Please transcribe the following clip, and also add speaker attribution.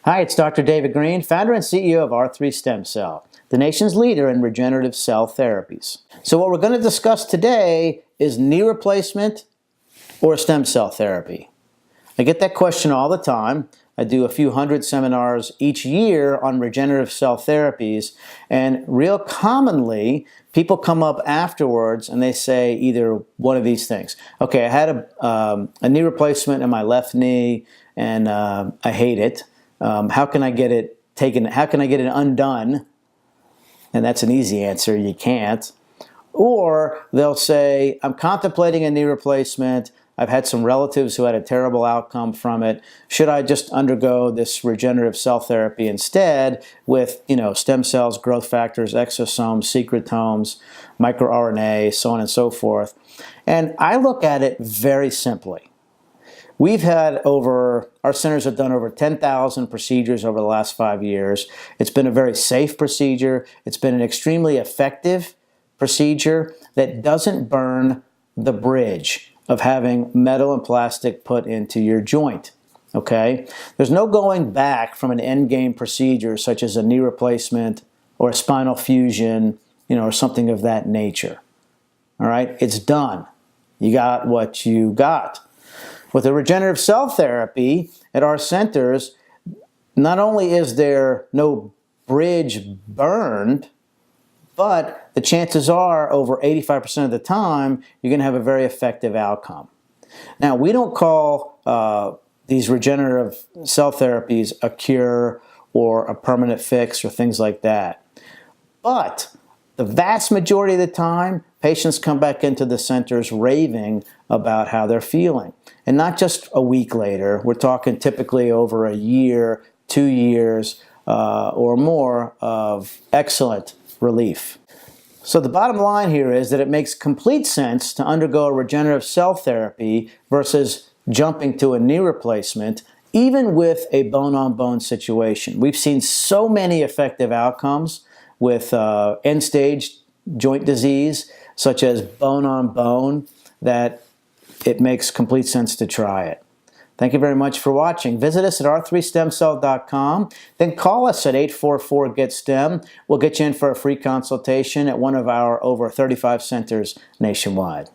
Speaker 1: Hi, it's Dr. David Greene, founder and CEO of R3 Stem Cell, the nation's leader in regenerative cell therapies. So what we're going to discuss today is knee replacement or stem cell therapy. I get that question all the time. I do a few hundred seminars each year on regenerative cell therapies, and real commonly, people come up afterwards and they say either one of these things. Okay, I had a knee replacement in my left knee, and I hate it. How can I get it taken? How can I get it undone? And that's an easy answer. You can't. Or they'll say, I'm contemplating a knee replacement. I've had some relatives who had a terrible outcome from it. Should I just undergo this regenerative cell therapy instead with, stem cells, growth factors, exosomes, secretomes, microRNA, so on and so forth? And I look at it very simply. Our centers have done over 10,000 procedures over the last 5 years. It's been a very safe procedure. It's been an extremely effective procedure that doesn't burn the bridge of having metal and plastic put into your joint, okay? There's no going back from an end game procedure such as a knee replacement or a spinal fusion, or something of that nature, all right? It's done. You got what you got. With a regenerative cell therapy at our centers, not only is there no bridge burned, but the chances are over 85% of the time, you're going to have a very effective outcome. Now, we don't call these regenerative cell therapies a cure or a permanent fix or things like that. But the vast majority of the time, patients come back into the centers raving about how they're feeling. And not just a week later. We're talking typically over a year, 2 years, or more of excellent relief. So the bottom line here is that it makes complete sense to undergo a regenerative cell therapy versus jumping to a knee replacement, even with a bone-on-bone situation. We've seen so many effective outcomes with end-stage joint disease, such as bone-on-bone, that it makes complete sense to try it. Thank you very much for watching. Visit us at r3stemcell.com. Then call us at 844-GET-STEM. We'll get you in for a free consultation at one of our over 35 centers nationwide.